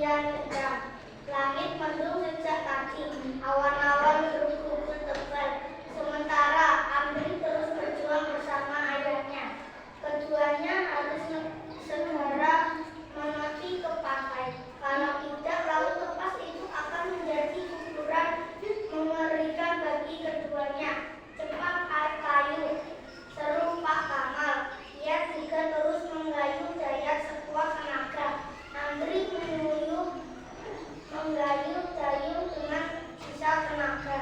hujan sedang. Langit mendung sejak tadi, awan-awan berkumpul tebal. Sementara Andri terus berjuang bersama ayahnya. Keduanya harus segera menuju ke pantai. Kalau tidak, laut lepas itu akan menjadi kuburan mengerikan bagi keduanya. Cepat kayu, seru Pak Kamal. Ia juga terus menggayuh Dayat sekuat tenaga. Andri menggayuh Dayung dengan sisa tenaga.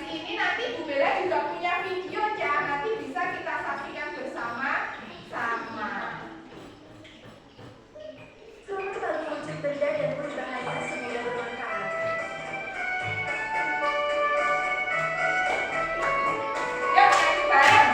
sini nanti Bu Bella juga punya videonya, nanti bisa kita saksikan bersama-sama. Selamat pagi wujud benda dan berbahaya semoga bermanfaat. Yuk nyanyi bareng.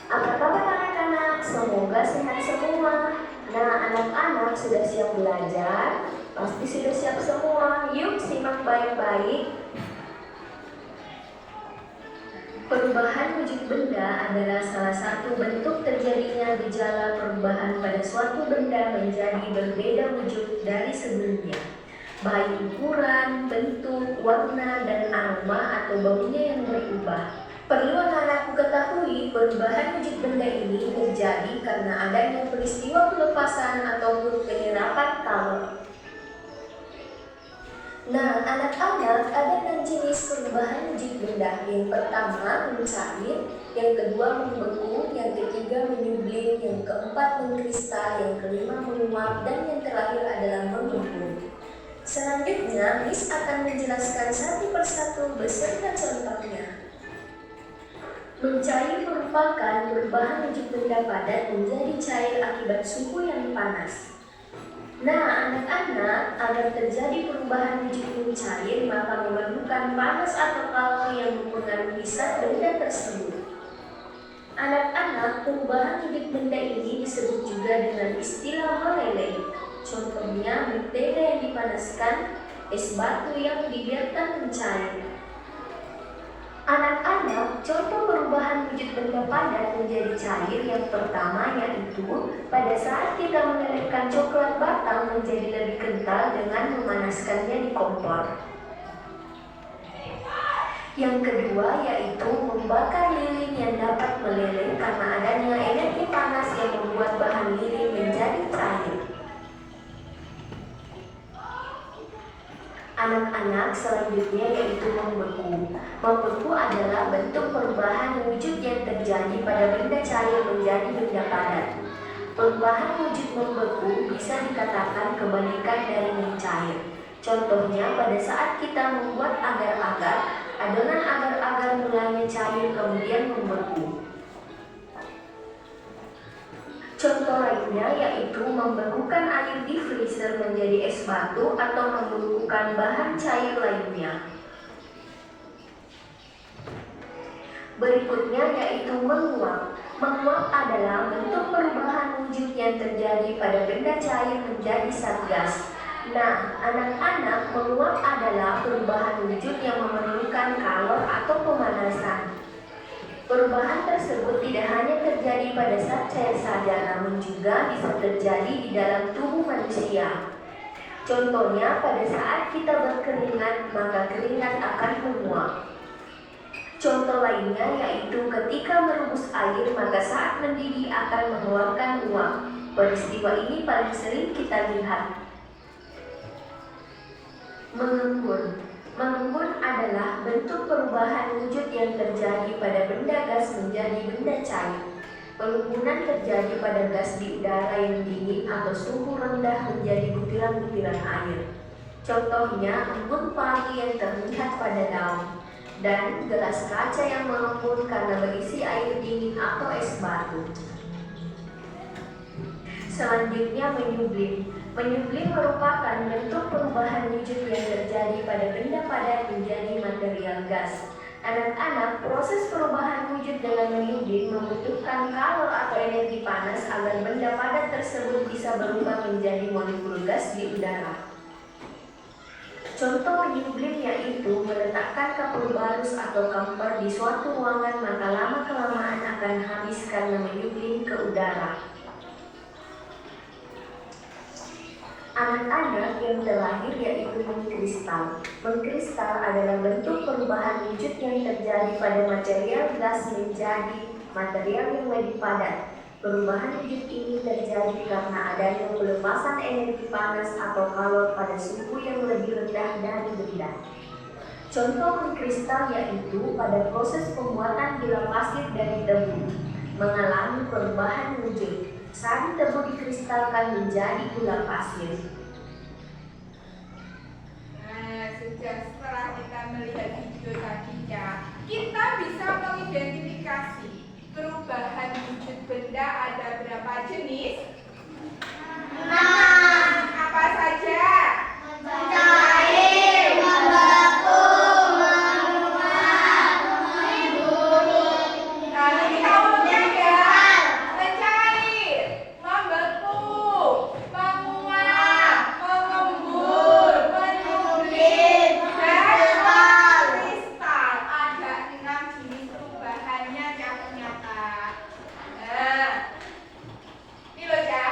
Apa kabar anak-anak? Semoga sehat semua. Nah, anak-anak sudah siap belajar? Pasti sudah siap semua. Yuk simak baik-baik. Perubahan wujud benda adalah salah satu bentuk terjadinya gejala perubahan pada suatu benda menjadi berbeda wujud dari sebelumnya, baik ukuran, bentuk, warna, dan aroma atau baunya yang berubah. Perlu anak-anakku ketahui, perubahan wujud benda ini terjadi karena adanya peristiwa pelepasan ataupun penyerapan kalor. Nah, anak-anak, ada 6 jenis perubahan wujud benda. Yang pertama, mencair, yang kedua membeku, yang ketiga menyublim, yang keempat mengkristal, yang kelima menguap, dan yang terakhir adalah mengembun. Selanjutnya, Miss akan menjelaskan satu persatu beserta contohnya. Mencair merupakan perubahan wujud benda padat menjadi cair akibat suhu yang panas. Nah, anak-anak, agar terjadi perubahan wujud mencair, maka memerlukan panas atau kalor yang mempengaruhi zat benda tersebut. Anak-anak, perubahan wujud benda ini disebut juga dengan istilah meleleh. Contohnya, mentega yang dipanaskan, es batu yang dibiarkan mencair. Anak-anak, contoh perubahan wujud benda padat menjadi cair yang pertama yaitu pada saat kita melelehkan coklat batang menjadi lebih kental dengan memanaskannya di kompor. Yang kedua yaitu membakar lilin yang dapat meleleh karena adanya energi panas yang membuat bahan lilin menjadi cair. Anak-anak, selanjutnya yaitu membeku. Membeku adalah bentuk perubahan wujud yang terjadi pada benda cair menjadi benda padat. Perubahan wujud membeku bisa dikatakan kebalikan dari mencair. Contohnya pada saat kita membuat agar-agar, adonan agar-agar mulanya cair kemudian membeku. Contoh lainnya yaitu membekukan air di freezer menjadi es batu atau membekukan bahan cair lainnya. Berikutnya yaitu menguap. Menguap adalah bentuk perubahan wujud yang terjadi pada benda cair menjadi zat gas. Nah, anak-anak, menguap adalah perubahan wujud yang memerlukan kalor atau pemanasan. Perubahan tersebut tidak hanya terjadi pada zat cair saja, namun juga bisa terjadi di dalam tubuh manusia. Contohnya, pada saat kita berkeringat, maka keringat akan menguap. Contoh lainnya yaitu ketika merebus air maka saat mendidih akan mengeluarkan uap. Peristiwa ini paling sering kita lihat. Mengembun. Mengembun adalah bentuk perubahan wujud yang terjadi pada benda gas menjadi benda cair. Pengembunan terjadi pada gas di udara yang dingin atau suhu rendah menjadi butiran-butiran air. Contohnya embun pagi yang terlihat pada daun, dan gelas kaca yang mengembun karena berisi air dingin atau es batu. Selanjutnya menyublim. Menyublim merupakan bentuk perubahan wujud yang terjadi pada benda padat menjadi material gas. Anak-anak, proses perubahan wujud dengan menyublim membutuhkan kalor atau energi panas agar benda padat tersebut bisa berubah menjadi molekul gas di udara. Contoh menyublim yaitu meletakkan kapur barus atau kamper di suatu ruangan maka lama-kelamaan akan habis karena menyublim ke udara. Anak-anak yang terlahir yaitu mengkristal. Mengkristal adalah bentuk perubahan wujud yang terjadi pada material gas menjadi material yang lebih padat. Perubahan wujud ini terjadi karena adanya pelepasan energi panas atau kalor pada suhu yang lebih rendah dari benda. Contoh mengkristal yaitu pada proses pembuatan gula pasir dari tebu, mengalami perubahan wujud. Sari tebu dikristalkan menjadi gula pasir. Nah, setelah kita melihat video tadi ya, kita bisa mengidentifikasi perubahan wujud benda ada berapa jenis? 6. Apa saja? Mencair, membeku, menguap, menghibur. Nah, ini kamunya ya. Mencair, membeku, menguap, mengembur, menyublim, dan kristal. Ada 6 jenis perubahannya ya ternyata. Nah, ini loh ya.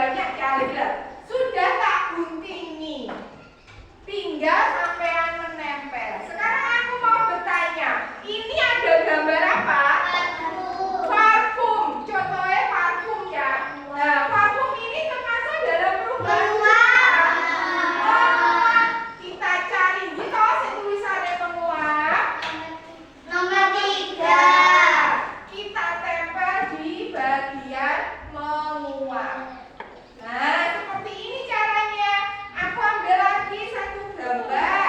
banyak ya. Sudah tak guntingi, tinggal sampean menempel. Sekarang aku mau bertanya, ini ada gambar apa? Parfum. Contohnya parfum ya. Nah, parfum ini termasuk dalam perubahan. Menguap. Kita cari di toh tulisannya menguap. Nomor 3. Kita tempel di bagian menguap. Nah, seperti ini caranya. Aku ambil lagi satu gambar.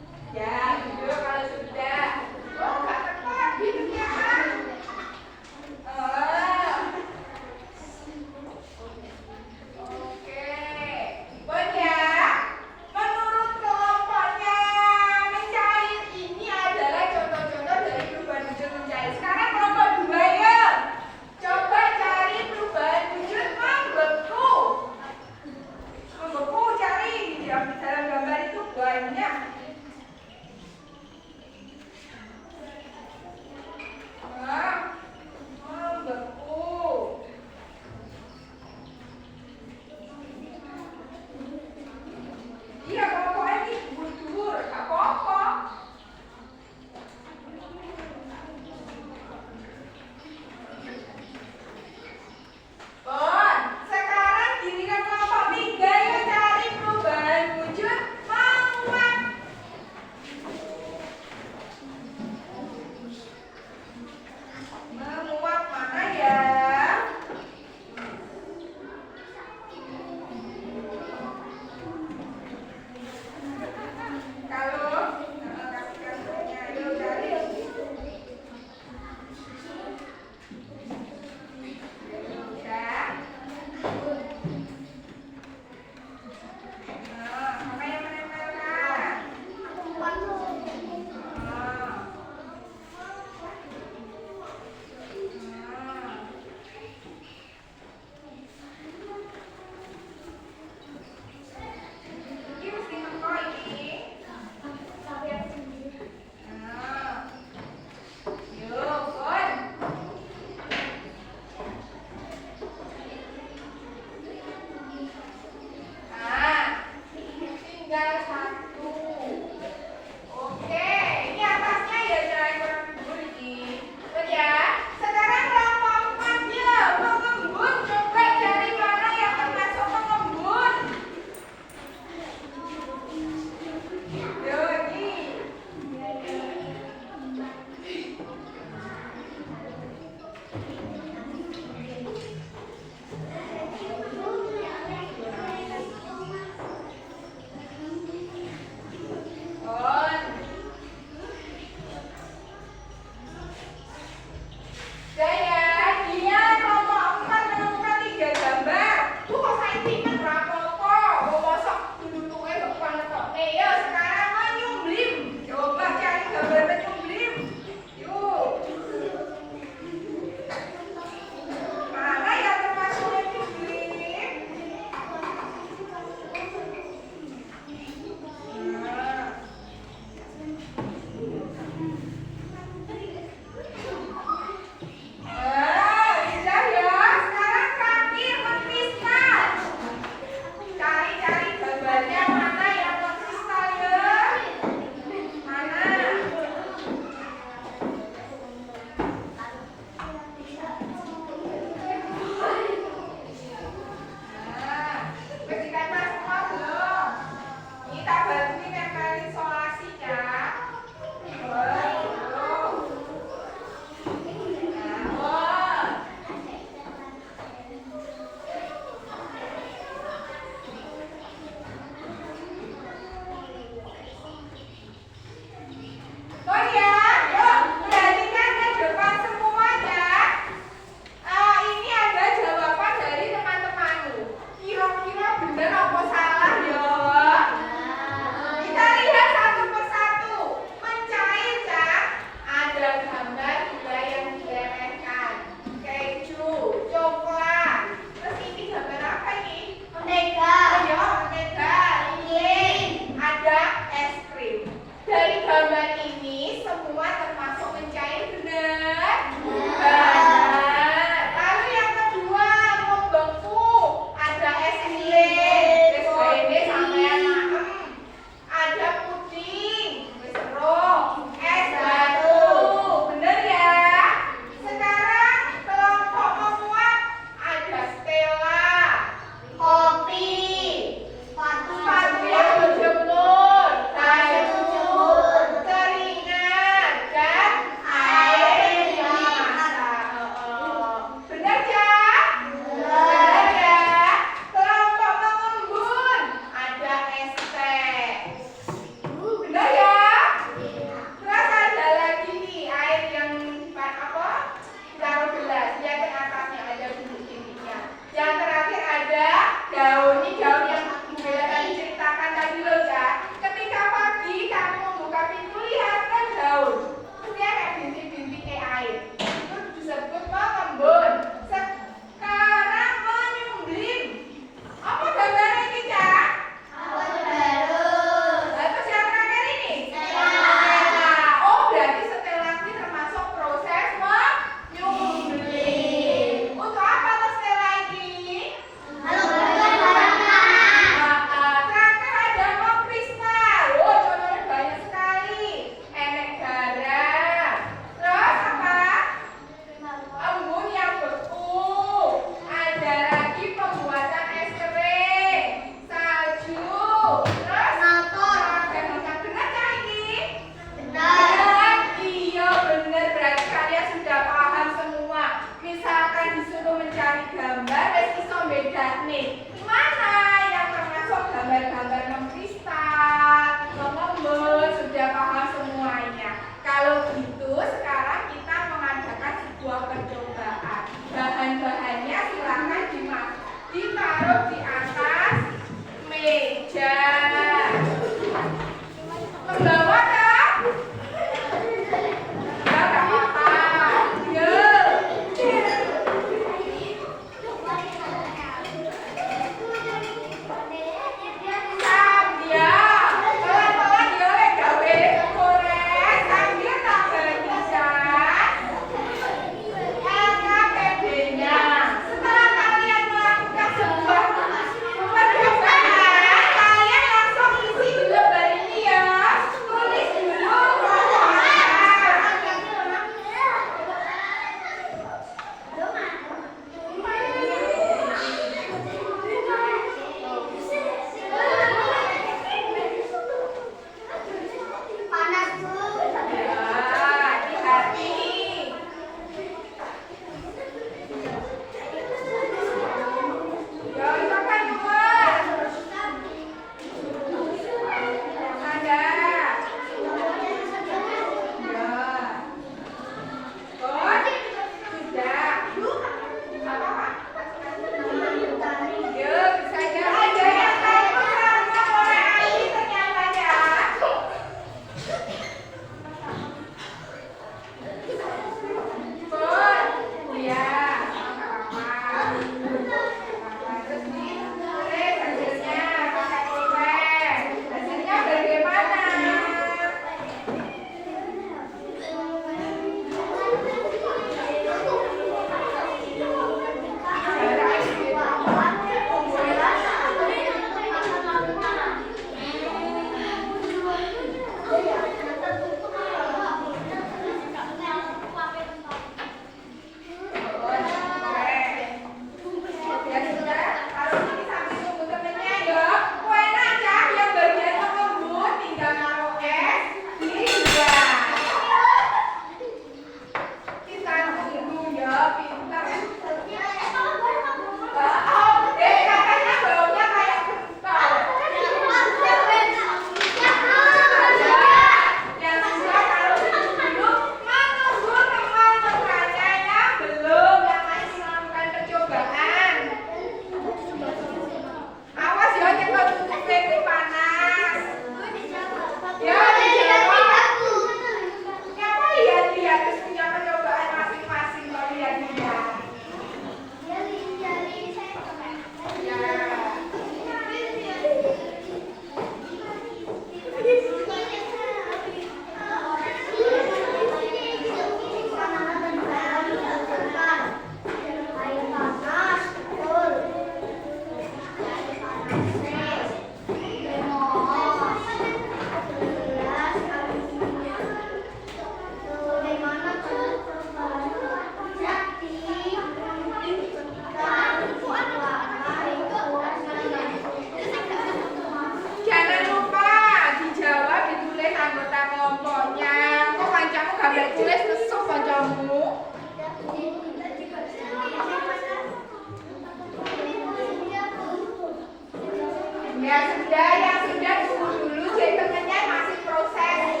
Ya sudah, yang sudah tunggu dulu, gentlemannya masih proses.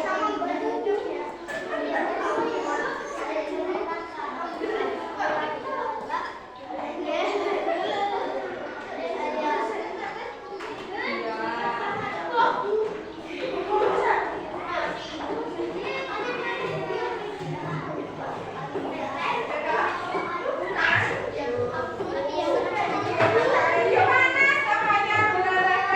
Ya panas namanya, benar-benar.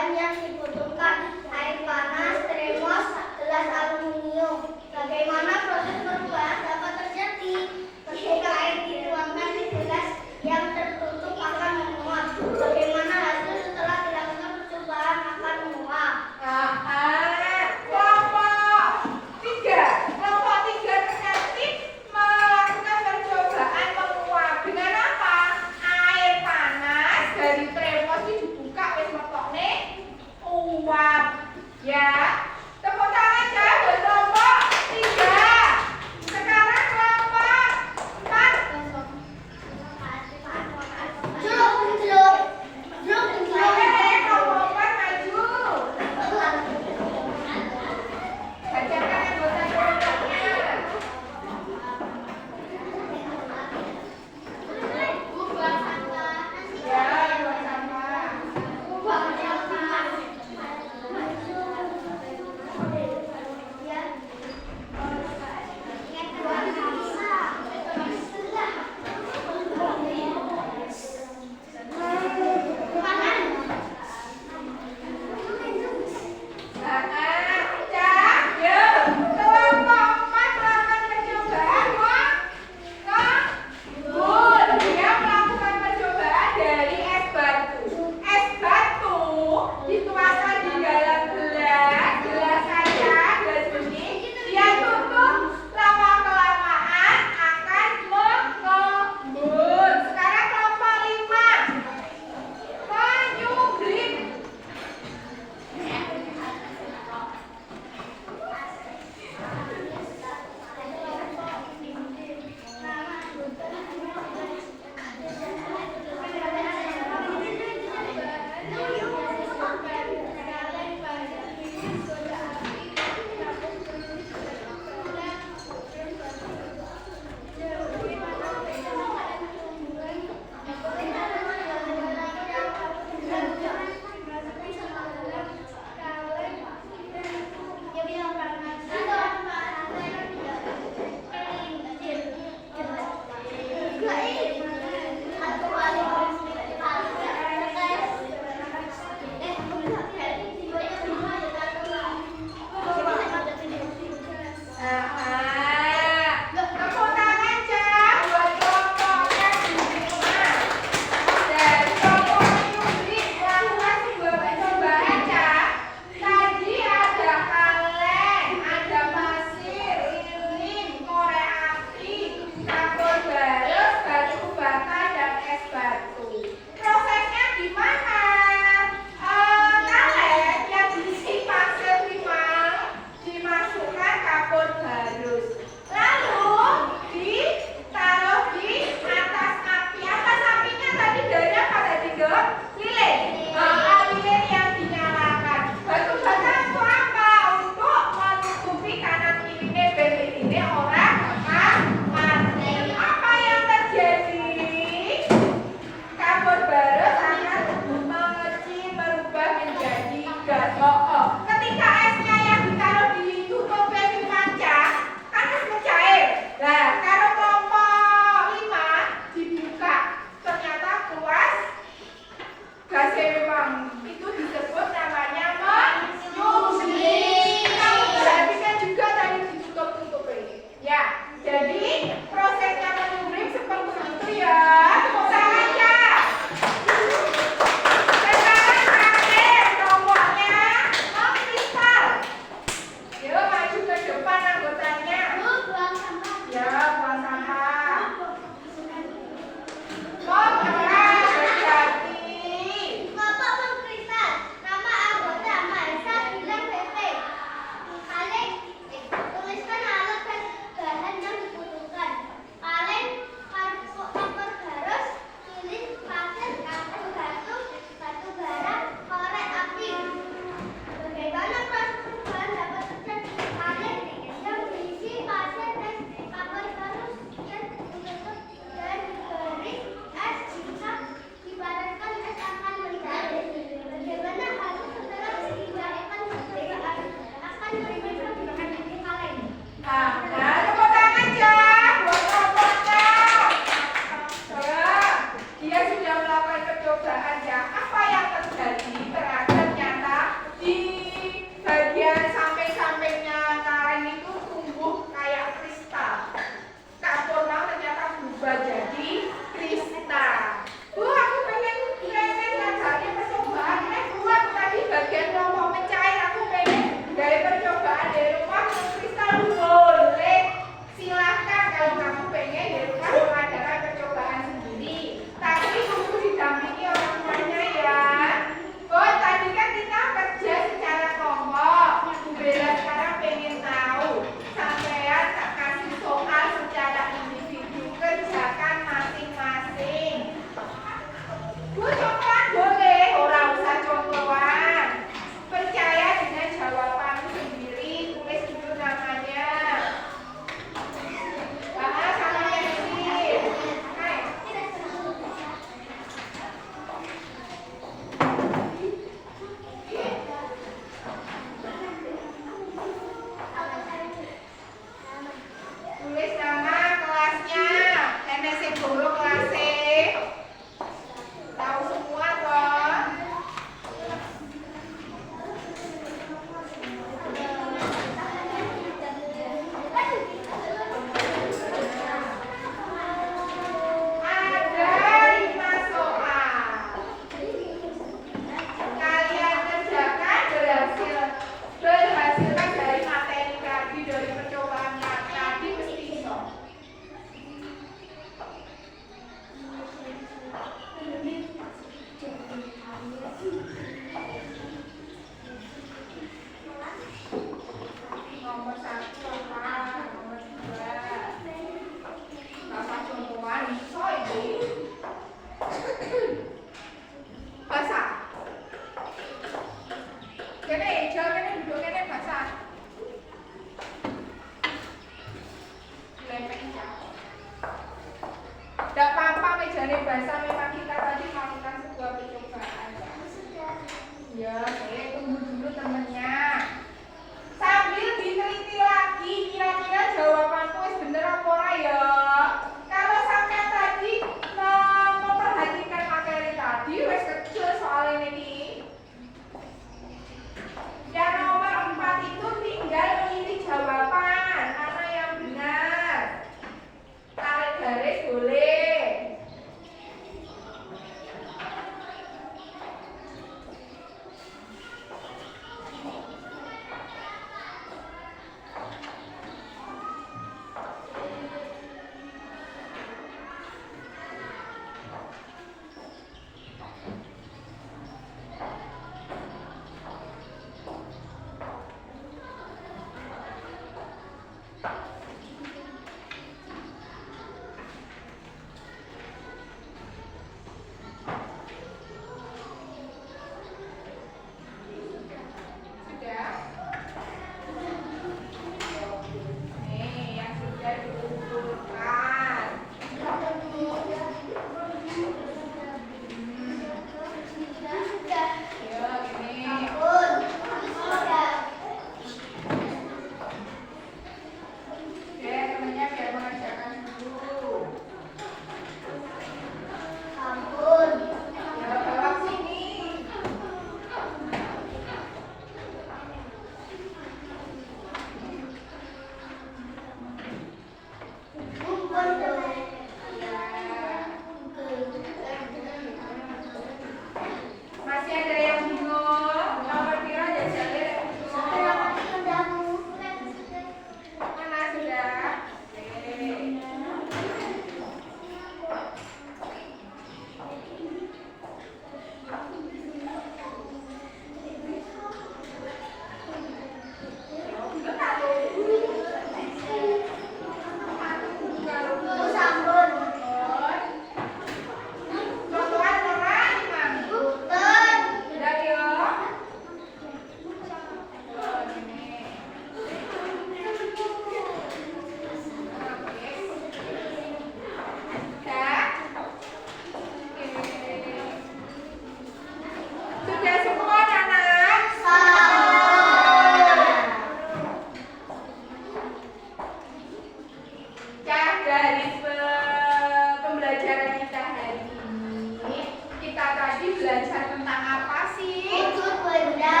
belajar tentang apa sih? Wujud benda.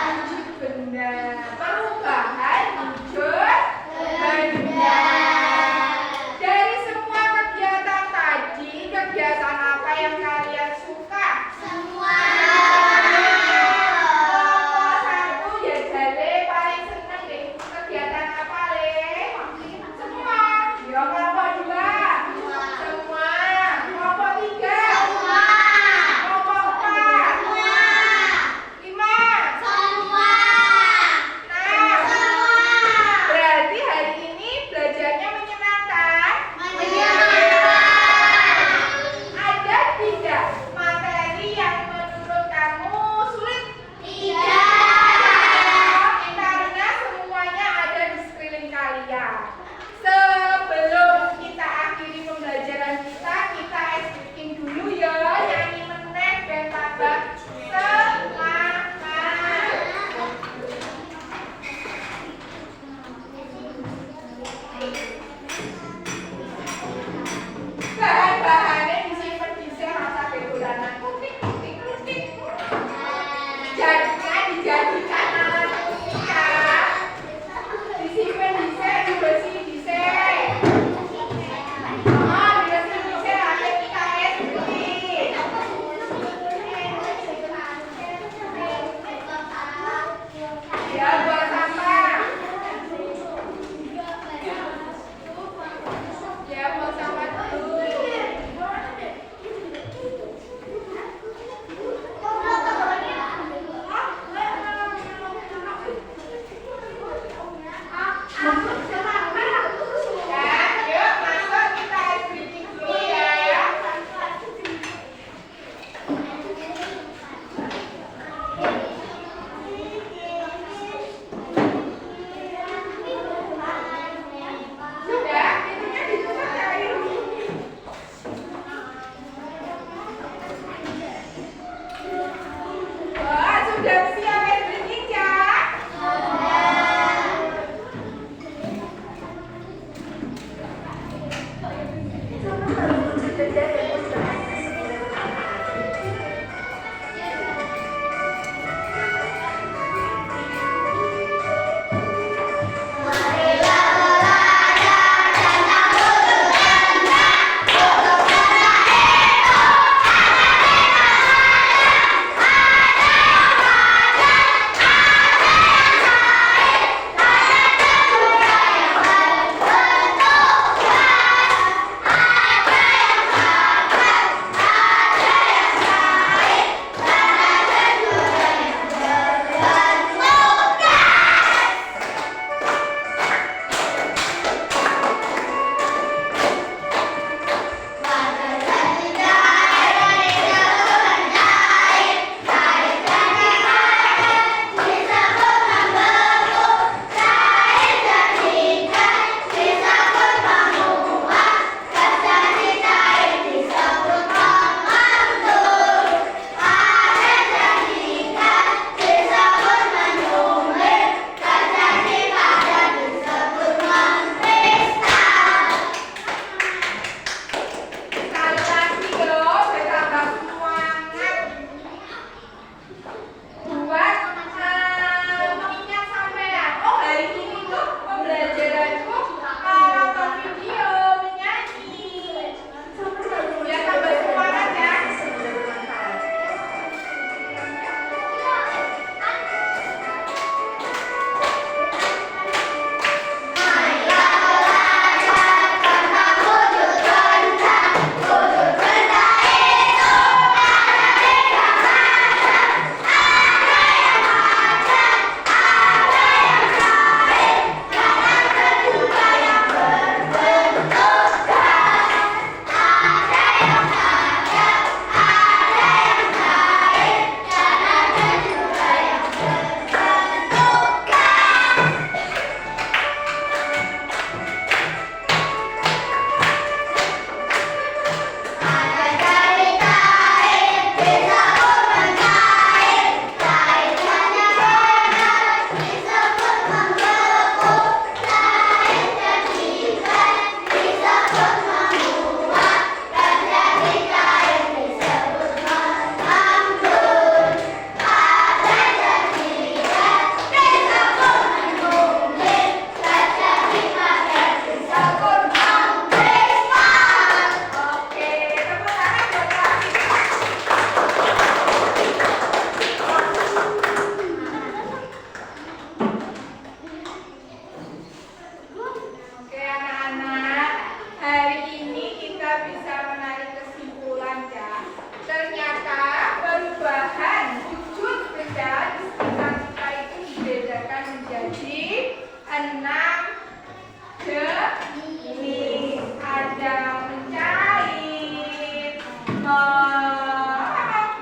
Wujud benda. Perubahan wujud benda. Dari semua kegiatan tadi, kegiatan apa yang kalian suka? Semua. Kelompok satu ya Jale paling seneng deh. Kegiatan apa Le? Semua. Ya kelompok dua. Semua. Kelompok tiga. Semua. Kelompok empat.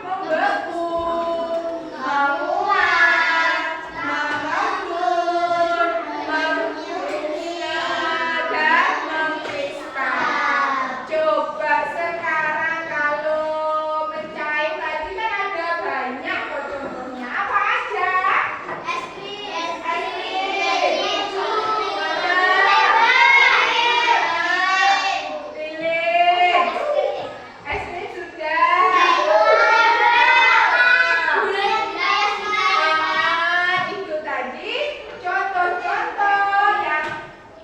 membeku, menguap, mengembun, mengunyah, dan mengkristal. Coba sekarang kalau mencair tadi kan ada banyak kok contohnya. Apa aja? Es krim, Pilih. Es krim sudah. Itu tadi contoh-contoh yang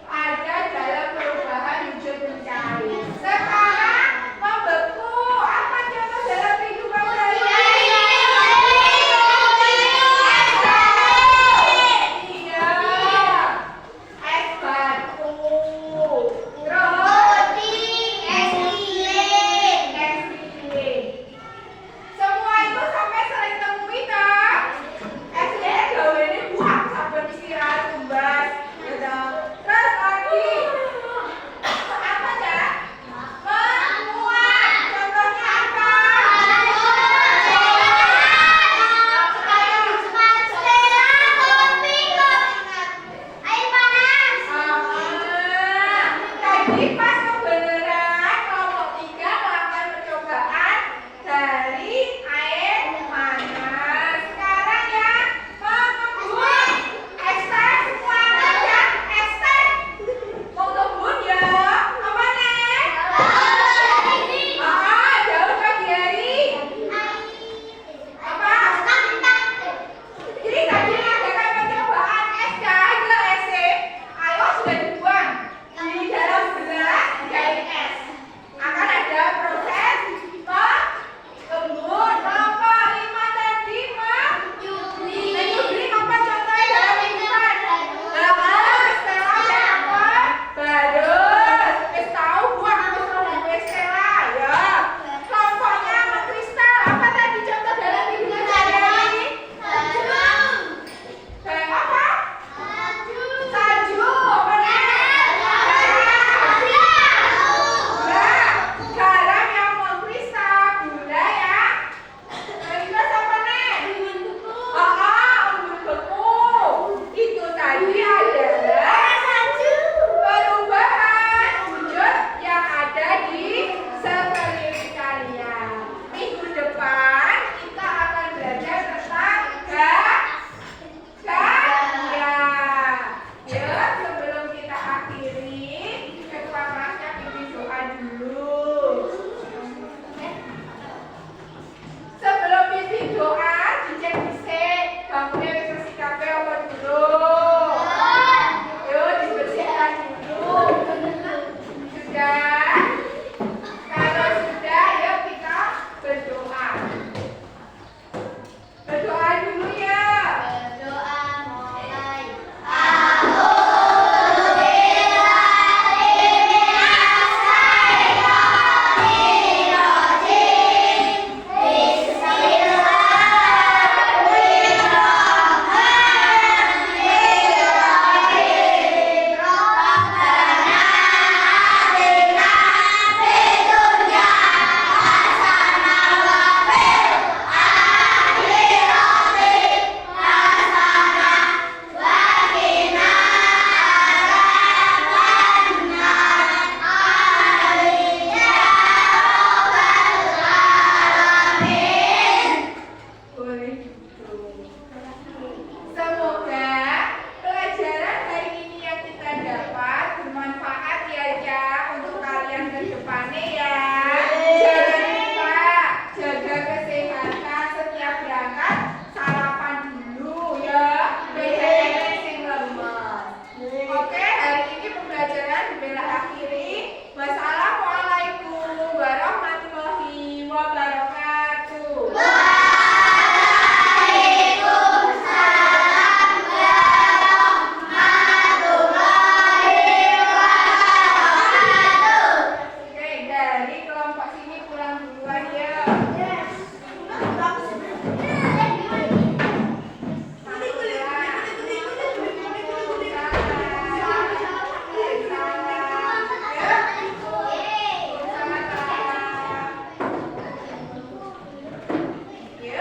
ada dalam perubahan wujud mencair. Sekarang membeku. Apa contoh dalam kehidupan sehari-hari? Iya. Es batu. Terus es lilin. Semua itu sampai sering temui tak? Es lilin gawennya buah sampai istirahat tumbas. Gitu. Terus lagi apa ya? Menguap. Contohnya apa? Tadi pas kebenaran kelompok 3 melakukan percobaan dari air panas. Sekarang ya mengembun. Ekstrak semua kerja ekstrak. Mengembun ya. Apa nih? Jauh pagi hari. Apa? Jadi tadi mengadakan percobaan es cair es. Ayo sudah dibuang di dalam gelas menjadi es. Akan ada proses mengembun. Apa 5 tadi menyublim apa contohnya dalam kehidupan? Stella dan apa? Barus. Wis tahu buang atau sudah Stella ya. Kelompoknya mengkristal. Apa tadi contoh dalam kehidupan sehari-hari? Apa? Salju. Apa nih? Garam yang mengkristal, gula ya. Terus apa nih? Embun beku. Itu tadi adalah perubahan wujud yang ada di sekeliling kalian. Minggu depan kita akan belajar tentang gaya. Ya, sebelum kita akhiri, ketua kelasnya pimpin doa dulu. Sebelum pimpin doa, dicek dhisik bangunnya wis bersih kabeh apa durung? Yuk dibersihkan dulu. Sudah? Kalau sudah, yuk kita berdoa. Berdoa dulu ya.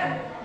Ajar.